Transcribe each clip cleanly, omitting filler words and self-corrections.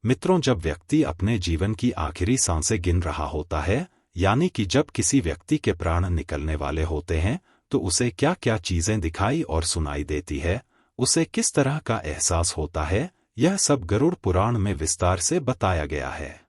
मित्रों, जब व्यक्ति अपने जीवन की आखिरी सांसें गिन रहा होता है, यानी कि जब किसी व्यक्ति के प्राण निकलने वाले होते हैं, तो उसे क्या क्या चीजें दिखाई और सुनाई देती है, उसे किस तरह का एहसास होता है, यह सब गरुड़ पुराण में विस्तार से बताया गया है।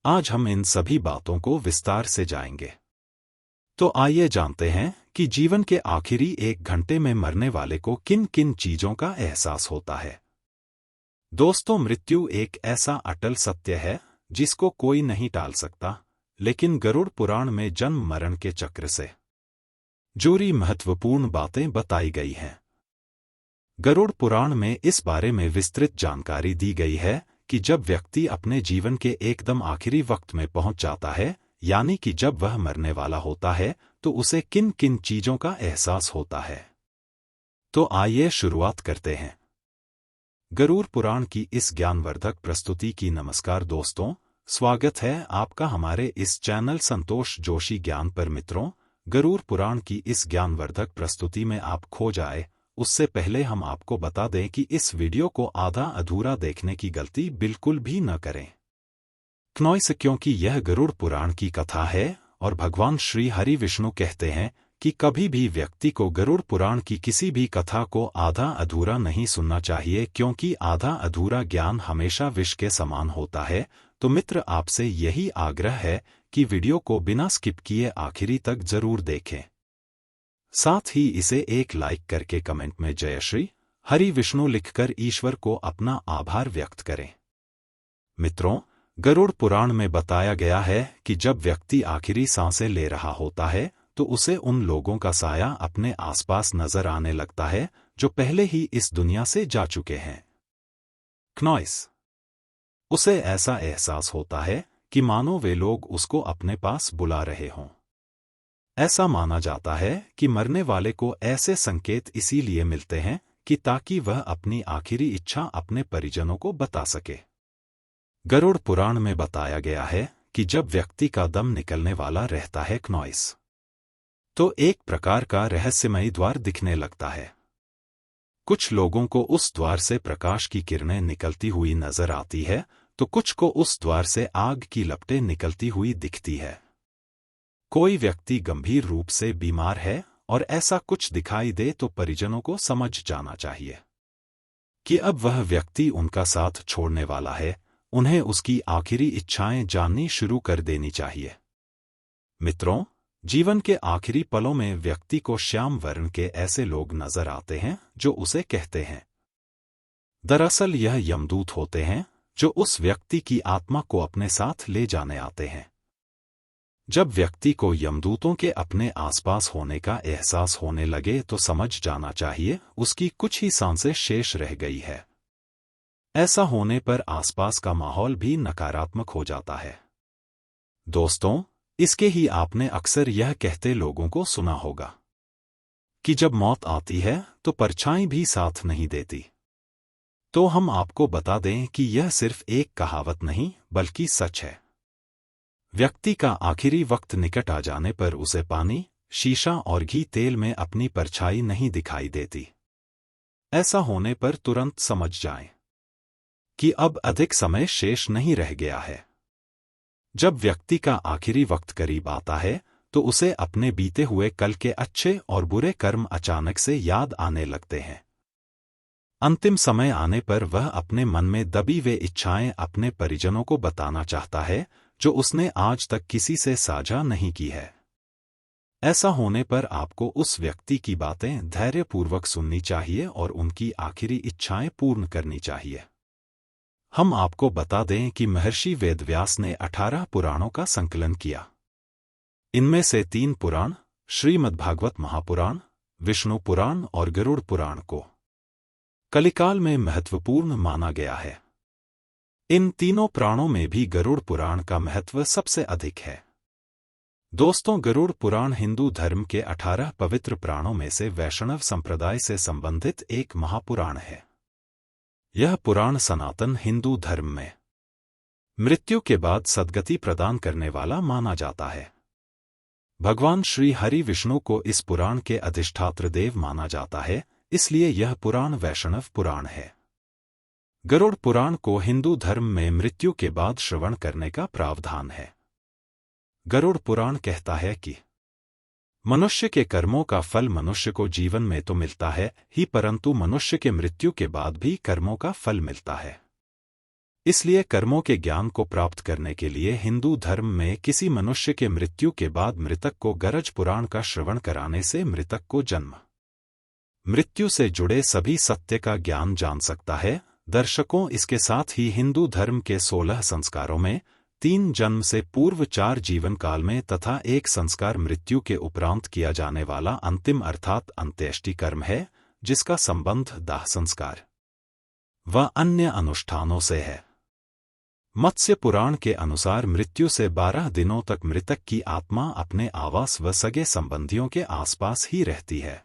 आज हम इन सभी बातों को विस्तार से जानेंगे। तो आइए जानते हैं कि जीवन के आखिरी 1 घंटे में मरने वाले को किन किन चीजों का एहसास होता है। दोस्तों, मृत्यु एक ऐसा अटल सत्य है जिसको कोई नहीं टाल सकता, लेकिन गरुड़ पुराण में जन्म मरण के चक्र से जुड़ी महत्वपूर्ण बातें बताई गई हैं। गरुड़ पुराण में इस बारे में विस्तृत जानकारी दी गई है कि जब व्यक्ति अपने जीवन के एकदम आखिरी वक्त में पहुंच जाता है, यानी कि जब वह मरने वाला होता है, तो उसे किन किन चीजों का एहसास होता है। तो आइए शुरुआत करते हैं गरुड़ पुराण की इस ज्ञानवर्धक प्रस्तुति की। नमस्कार दोस्तों, स्वागत है आपका हमारे इस चैनल संतोष जोशी ज्ञान पर। मित्रों, गरुड़ पुराण की इस ज्ञानवर्धक प्रस्तुति में आप खो जाए, उससे पहले हम आपको बता दें कि इस वीडियो को आधा अधूरा देखने की गलती बिल्कुल भी न करें। क्योंकि यह गरुड़ पुराण की कथा है और भगवान श्री हरि विष्णु कहते हैं कि कभी भी व्यक्ति को गरुड़ पुराण की किसी भी कथा को आधा अधूरा नहीं सुनना चाहिए, क्योंकि आधा अधूरा ज्ञान हमेशा विष के समान होता है। तो मित्र, आपसे यही आग्रह है कि वीडियो को बिना स्किप किए आखिरी तक जरूर देखें। साथ ही इसे एक लाइक करके कमेंट में जय श्री हरि विष्णु लिखकर ईश्वर को अपना आभार व्यक्त करें। मित्रों, गरुड़ पुराण में बताया गया है कि जब व्यक्ति आखिरी सांसें ले रहा होता है, तो उसे उन लोगों का साया अपने आसपास नजर आने लगता है जो पहले ही इस दुनिया से जा चुके हैं। उसे ऐसा एहसास होता है कि मानो वे लोग उसको अपने पास बुला रहे हों। ऐसा माना जाता है कि मरने वाले को ऐसे संकेत इसीलिए मिलते हैं कि ताकि वह अपनी आखिरी इच्छा अपने परिजनों को बता सके। गरुड़ पुराण में बताया गया है कि जब व्यक्ति का दम निकलने वाला रहता है, तो एक प्रकार का रहस्यमयी द्वार दिखने लगता है। कुछ लोगों को उस द्वार से प्रकाश की किरणें निकलती हुई नजर आती है, तो कुछ को उस द्वार से आग की लपटें निकलती हुई दिखती है। कोई व्यक्ति गंभीर रूप से बीमार है और ऐसा कुछ दिखाई दे तो परिजनों को समझ जाना चाहिए कि अब वह व्यक्ति उनका साथ छोड़ने वाला है। उन्हें उसकी आखिरी इच्छाएं जाननी शुरू कर देनी चाहिए। मित्रों, जीवन के आखिरी पलों में व्यक्ति को श्याम वर्ण के ऐसे लोग नजर आते हैं जो उसे कहते हैं। दरअसल यह यमदूत होते हैं जो उस व्यक्ति की आत्मा को अपने साथ ले जाने आते हैं। जब व्यक्ति को यमदूतों के अपने आसपास होने का एहसास होने लगे, तो समझ जाना चाहिए उसकी कुछ ही सांसें शेष रह गई है। ऐसा होने पर आसपास का माहौल भी नकारात्मक हो जाता है। दोस्तों, इसके ही आपने अक्सर यह कहते लोगों को सुना होगा कि जब मौत आती है तो परछाई भी साथ नहीं देती। तो हम आपको बता दें कि यह सिर्फ एक कहावत नहीं बल्कि सच है। व्यक्ति का आखिरी वक्त निकट आ जाने पर उसे पानी, शीशा और घी तेल में अपनी परछाई नहीं दिखाई देती। ऐसा होने पर तुरंत समझ जाएं कि अब अधिक समय शेष नहीं रह गया है। जब व्यक्ति का आखिरी वक्त करीब आता है, तो उसे अपने बीते हुए कल के अच्छे और बुरे कर्म अचानक से याद आने लगते हैं। अंतिम समय आने पर वह अपने मन में दबी वे इच्छाएं अपने परिजनों को बताना चाहता है जो उसने आज तक किसी से साझा नहीं की है। ऐसा होने पर आपको उस व्यक्ति की बातें धैर्यपूर्वक सुननी चाहिए और उनकी आखिरी इच्छाएं पूर्ण करनी चाहिए। हम आपको बता दें कि महर्षि वेदव्यास ने 18 पुराणों का संकलन किया। इनमें से 3 पुराण, श्रीमद्भागवत महापुराण, विष्णु पुराण और गरुड़ पुराण को कलिकाल में महत्वपूर्ण माना गया है। इन तीनों पुराणों में भी गरुड़ पुराण का महत्व सबसे अधिक है। दोस्तों, गरुड़ पुराण हिंदू धर्म के 18 पवित्र पुराणों में से वैष्णव संप्रदाय से संबंधित एक महापुराण है। यह पुराण सनातन हिंदू धर्म में मृत्यु के बाद सद्गति प्रदान करने वाला माना जाता है। भगवान श्री हरि विष्णु को इस पुराण के अधिष्ठात्र देव माना जाता है, इसलिए यह पुराण वैष्णव पुराण है। गरुड़ पुराण को हिंदू धर्म में मृत्यु के बाद श्रवण करने का प्रावधान है। गरुड़ पुराण कहता है कि मनुष्य के कर्मों का फल मनुष्य को जीवन में तो मिलता है ही, परंतु मनुष्य के मृत्यु के बाद भी कर्मों का फल मिलता है। इसलिए कर्मों के ज्ञान को प्राप्त करने के लिए हिंदू धर्म में किसी मनुष्य के मृत्यु के बाद मृतक को गरज पुराण का श्रवण कराने से मृतक को जन्म मृत्यु से जुड़े सभी सत्य का ज्ञान जान सकता है। दर्शकों, इसके साथ ही हिंदू धर्म के 16 संस्कारों में 3 जन्म से पूर्व 4 जीवन काल में तथा 1 संस्कार मृत्यु के उपरांत किया जाने वाला अंतिम अर्थात अंत्येष्टि कर्म है, जिसका संबंध दाह संस्कार व अन्य अनुष्ठानों से है। मत्स्य पुराण के अनुसार मृत्यु से 12 दिनों तक मृतक की आत्मा अपने आवास व सगे संबंधियों के आसपास ही रहती है।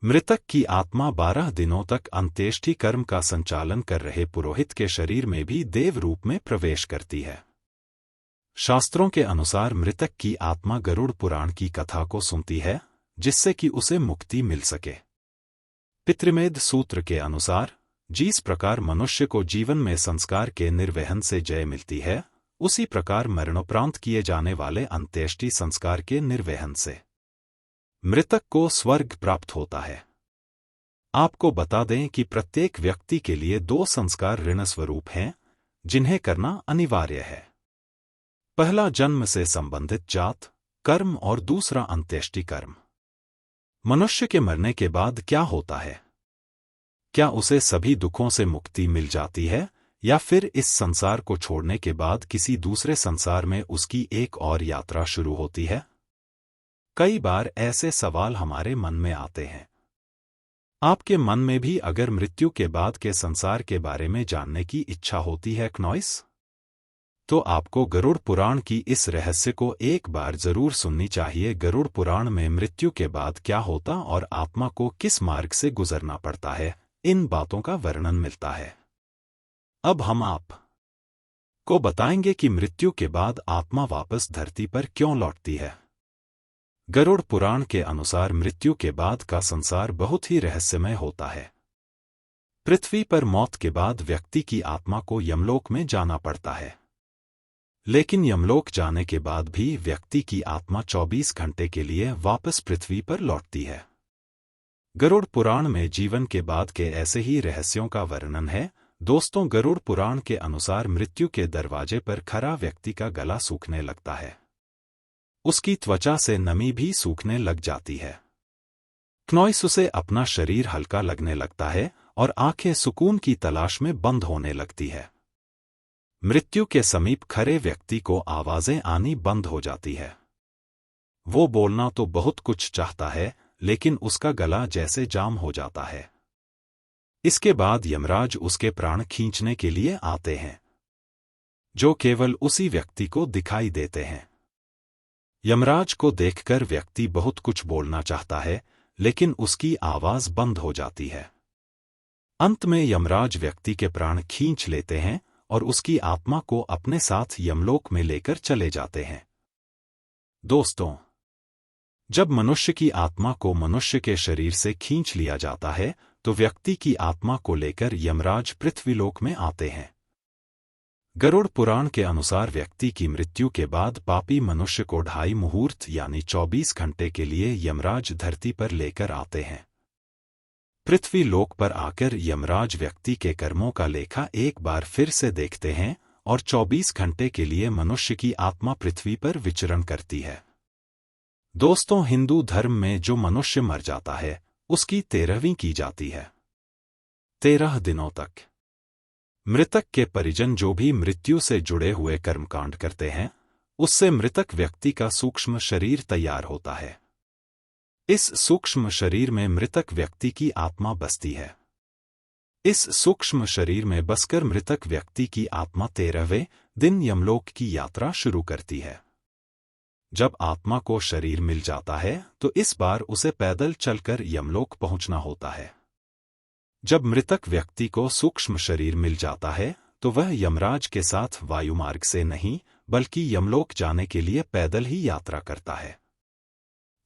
मृतक की आत्मा 12 दिनों तक अंत्येष्टि कर्म का संचालन कर रहे पुरोहित के शरीर में भी देव रूप में प्रवेश करती है। शास्त्रों के अनुसार मृतक की आत्मा गरुड़ पुराण की कथा को सुनती है, जिससे कि उसे मुक्ति मिल सके। पितृमेध सूत्र के अनुसार जिस प्रकार मनुष्य को जीवन में संस्कार के निर्वहन से जय मिलती है, उसी प्रकार मरणोपरांत किए जाने वाले अंत्येष्टि संस्कार के निर्वहन से मृतक को स्वर्ग प्राप्त होता है। आपको बता दें कि प्रत्येक व्यक्ति के लिए 2 संस्कार ऋण स्वरूप हैं, जिन्हें करना अनिवार्य है। पहला जन्म से संबंधित जात कर्म और दूसरा अंत्येष्टि कर्म। मनुष्य के मरने के बाद क्या होता है? क्या उसे सभी दुखों से मुक्ति मिल जाती है, या फिर इस संसार को छोड़ने के बाद किसी दूसरे संसार में उसकी एक और यात्रा शुरू होती है? कई बार ऐसे सवाल हमारे मन में आते हैं। आपके मन में भी अगर मृत्यु के बाद के संसार के बारे में जानने की इच्छा होती है क्नॉइस, तो आपको गरुड़ पुराण की इस रहस्य को एक बार जरूर सुननी चाहिए। गरुड़ पुराण में मृत्यु के बाद क्या होता और आत्मा को किस मार्ग से गुजरना पड़ता है, इन बातों का वर्णन मिलता है। अब हम आप को बताएंगे कि मृत्यु के बाद आत्मा वापस धरती पर क्यों लौटती है। गरुड़ पुराण के अनुसार मृत्यु के बाद का संसार बहुत ही रहस्यमय होता है। पृथ्वी पर मौत के बाद व्यक्ति की आत्मा को यमलोक में जाना पड़ता है, लेकिन यमलोक जाने के बाद भी व्यक्ति की आत्मा 24 घंटे के लिए वापस पृथ्वी पर लौटती है। गरुड़ पुराण में जीवन के बाद के ऐसे ही रहस्यों का वर्णन है। दोस्तों, गरुड़ पुराण के अनुसार मृत्यु के दरवाजे पर खड़ा व्यक्ति का गला सूखने लगता है, उसकी त्वचा से नमी भी सूखने लग जाती है। क्नॉइस उसे अपना शरीर हल्का लगने लगता है और आंखें सुकून की तलाश में बंद होने लगती है। मृत्यु के समीप खड़े व्यक्ति को आवाजें आनी बंद हो जाती है। वो बोलना तो बहुत कुछ चाहता है, लेकिन उसका गला जैसे जाम हो जाता है। इसके बाद यमराज उसके प्राण खींचने के लिए आते हैं, जो केवल उसी व्यक्ति को दिखाई देते हैं। यमराज को देखकर व्यक्ति बहुत कुछ बोलना चाहता है, लेकिन उसकी आवाज बंद हो जाती है। अंत में यमराज व्यक्ति के प्राण खींच लेते हैं और उसकी आत्मा को अपने साथ यमलोक में लेकर चले जाते हैं। दोस्तों, जब मनुष्य की आत्मा को मनुष्य के शरीर से खींच लिया जाता है, तो व्यक्ति की आत्मा को लेकर यमराज पृथ्वीलोक में आते हैं। गरुड़ पुराण के अनुसार व्यक्ति की मृत्यु के बाद पापी मनुष्य को 2.5 मुहूर्त यानी 24 घंटे के लिए यमराज धरती पर लेकर आते हैं। पृथ्वी लोक पर आकर यमराज व्यक्ति के कर्मों का लेखा एक बार फिर से देखते हैं और 24 घंटे के लिए मनुष्य की आत्मा पृथ्वी पर विचरण करती है। दोस्तों, हिंदू धर्म में जो मनुष्य मर जाता है, उसकी 13वीं की जाती है। 13 दिनों तक मृतक के परिजन जो भी मृत्यु से जुड़े हुए कर्मकांड करते हैं, उससे मृतक व्यक्ति का सूक्ष्म शरीर तैयार होता है। इस सूक्ष्म शरीर में मृतक व्यक्ति की आत्मा बसती है। इस सूक्ष्म शरीर में बसकर मृतक व्यक्ति की आत्मा 13वें दिन यमलोक की यात्रा शुरू करती है। जब आत्मा को शरीर मिल जाता है, तो इस बार उसे पैदल चलकर यमलोक पहुंचना होता है। जब मृतक व्यक्ति को सूक्ष्म शरीर मिल जाता है, तो वह यमराज के साथ वायुमार्ग से नहीं, बल्कि यमलोक जाने के लिए पैदल ही यात्रा करता है।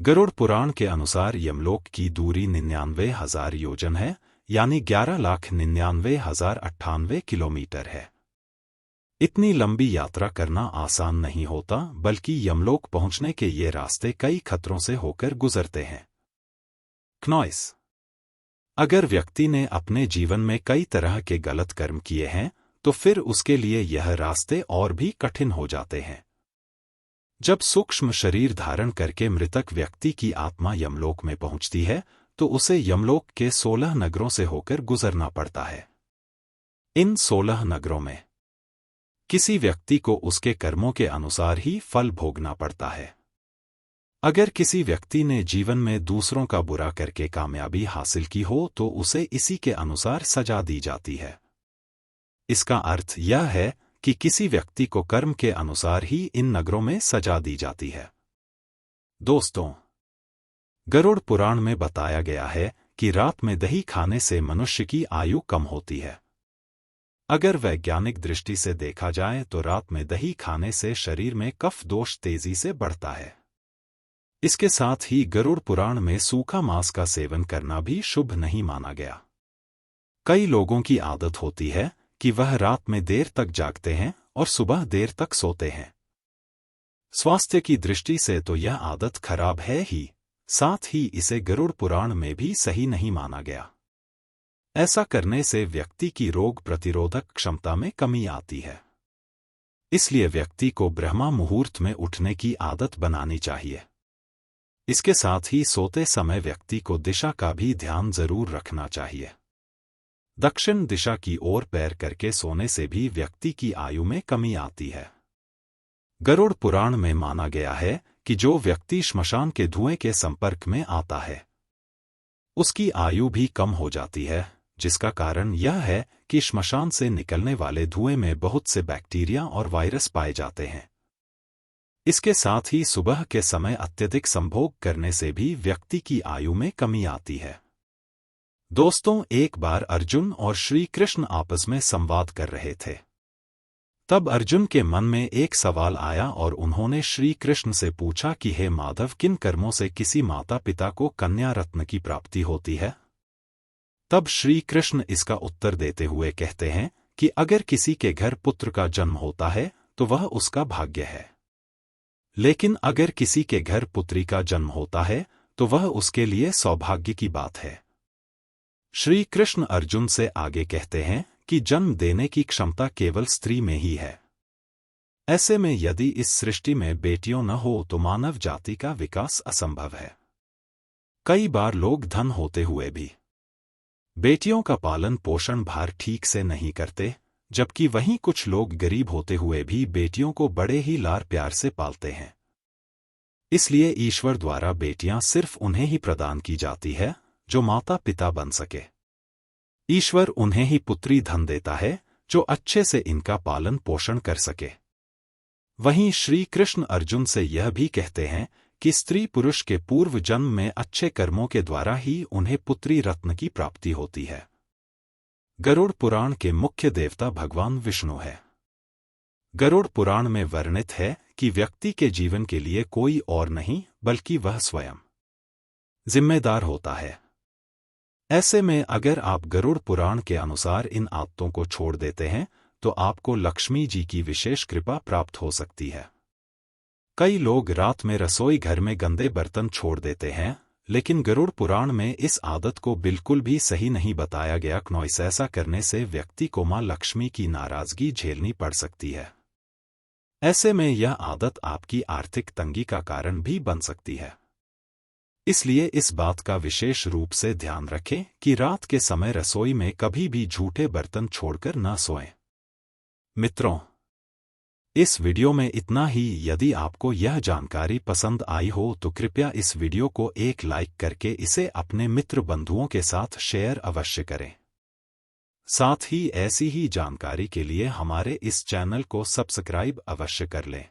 गरुड़ पुराण के अनुसार यमलोक की दूरी 99,000 योजन है। यानी 11,99,098 किलोमीटर है। इतनी लंबी यात्रा करना आसान नहीं होता, बल्कि यमलोक पहुंचने के ये रास्ते कई खतरों से होकर गुजरते हैं। क्नॉइस। अगर व्यक्ति ने अपने जीवन में कई तरह के गलत कर्म किए हैं, तो फिर उसके लिए यह रास्ते और भी कठिन हो जाते हैं। जब सूक्ष्म शरीर धारण करके मृतक व्यक्ति की आत्मा यमलोक में पहुंचती है, तो उसे यमलोक के 16 नगरों से होकर गुजरना पड़ता है। इन 16 नगरों में किसी व्यक्ति को उसके कर्मों के अनुसार ही फल भोगना पड़ता है। अगर किसी व्यक्ति ने जीवन में दूसरों का बुरा करके कामयाबी हासिल की हो, तो उसे इसी के अनुसार सजा दी जाती है। इसका अर्थ यह है कि किसी व्यक्ति को कर्म के अनुसार ही इन नगरों में सजा दी जाती है। दोस्तों, गरुड़ पुराण में बताया गया है कि रात में दही खाने से मनुष्य की आयु कम होती है। अगर वैज्ञानिक दृष्टि से देखा जाए तो रात में दही खाने से शरीर में कफ दोष तेजी से बढ़ता है। इसके साथ ही गरुड़ पुराण में सूखा मांस का सेवन करना भी शुभ नहीं माना गया। कई लोगों की आदत होती है कि वह रात में देर तक जागते हैं और सुबह देर तक सोते हैं। स्वास्थ्य की दृष्टि से तो यह आदत खराब है ही, साथ ही इसे गरुड़ पुराण में भी सही नहीं माना गया। ऐसा करने से व्यक्ति की रोग प्रतिरोधक क्षमता में कमी आती है। इसलिए व्यक्ति को ब्रह्मा मुहूर्त में उठने की आदत बनानी चाहिए। इसके साथ ही सोते समय व्यक्ति को दिशा का भी ध्यान जरूर रखना चाहिए। दक्षिण दिशा की ओर पैर करके सोने से भी व्यक्ति की आयु में कमी आती है। गरुड़ पुराण में माना गया है कि जो व्यक्ति श्मशान के धुएं के संपर्क में आता है, उसकी आयु भी कम हो जाती है, जिसका कारण यह है कि श्मशान से निकलने वाले धुएं में बहुत से बैक्टीरिया और वायरस पाए जाते हैं। इसके साथ ही सुबह के समय अत्यधिक संभोग करने से भी व्यक्ति की आयु में कमी आती है। दोस्तों, एक बार अर्जुन और श्री कृष्ण आपस में संवाद कर रहे थे। तब अर्जुन के मन में एक सवाल आया और उन्होंने श्री कृष्ण से पूछा कि हे माधव, किन कर्मों से किसी माता पिता को कन्या रत्न की प्राप्ति होती है? तब श्री कृष्ण इसका उत्तर देते हुए कहते हैं कि अगर किसी के घर पुत्र का जन्म होता है तो वह उसका भाग्य है, लेकिन अगर किसी के घर पुत्री का जन्म होता है तो वह उसके लिए सौभाग्य की बात है। श्री कृष्ण अर्जुन से आगे कहते हैं कि जन्म देने की क्षमता केवल स्त्री में ही है। ऐसे में यदि इस सृष्टि में बेटियों न हो तो मानव जाति का विकास असंभव है। कई बार लोग धन होते हुए भी बेटियों का पालन पोषण भार ठीक से नहीं करते, जबकि वहीं कुछ लोग गरीब होते हुए भी बेटियों को बड़े ही लार प्यार से पालते हैं। इसलिए ईश्वर द्वारा बेटियां सिर्फ उन्हें ही प्रदान की जाती है जो माता पिता बन सके। ईश्वर उन्हें ही पुत्री धन देता है जो अच्छे से इनका पालन पोषण कर सके। वहीं श्री कृष्ण अर्जुन से यह भी कहते हैं कि स्त्री पुरुष के पूर्व जन्म में अच्छे कर्मों के द्वारा ही उन्हें पुत्री रत्न की प्राप्ति होती है। गरुड़ पुराण के मुख्य देवता भगवान विष्णु है। गरुड़ पुराण में वर्णित है कि व्यक्ति के जीवन के लिए कोई और नहीं बल्कि वह स्वयं जिम्मेदार होता है। ऐसे में अगर आप गरुड़ पुराण के अनुसार इन आदतों को छोड़ देते हैं तो आपको लक्ष्मी जी की विशेष कृपा प्राप्त हो सकती है। कई लोग रात में रसोई घर में गंदे बर्तन छोड़ देते हैं, लेकिन गरुड़ पुराण में इस आदत को बिल्कुल भी सही नहीं बताया गया। क्नॉइस, ऐसा करने से व्यक्ति को मां लक्ष्मी की नाराजगी झेलनी पड़ सकती है। ऐसे में यह आदत आपकी आर्थिक तंगी का कारण भी बन सकती है। इसलिए इस बात का विशेष रूप से ध्यान रखें कि रात के समय रसोई में कभी भी झूठे बर्तन छोड़कर न सोएं। मित्रों, इस वीडियो में इतना ही। यदि आपको यह जानकारी पसंद आई हो तो कृपया इस वीडियो को एक लाइक करके इसे अपने मित्र बंधुओं के साथ शेयर अवश्य करें। साथ ही ऐसी ही जानकारी के लिए हमारे इस चैनल को सब्सक्राइब अवश्य कर लें।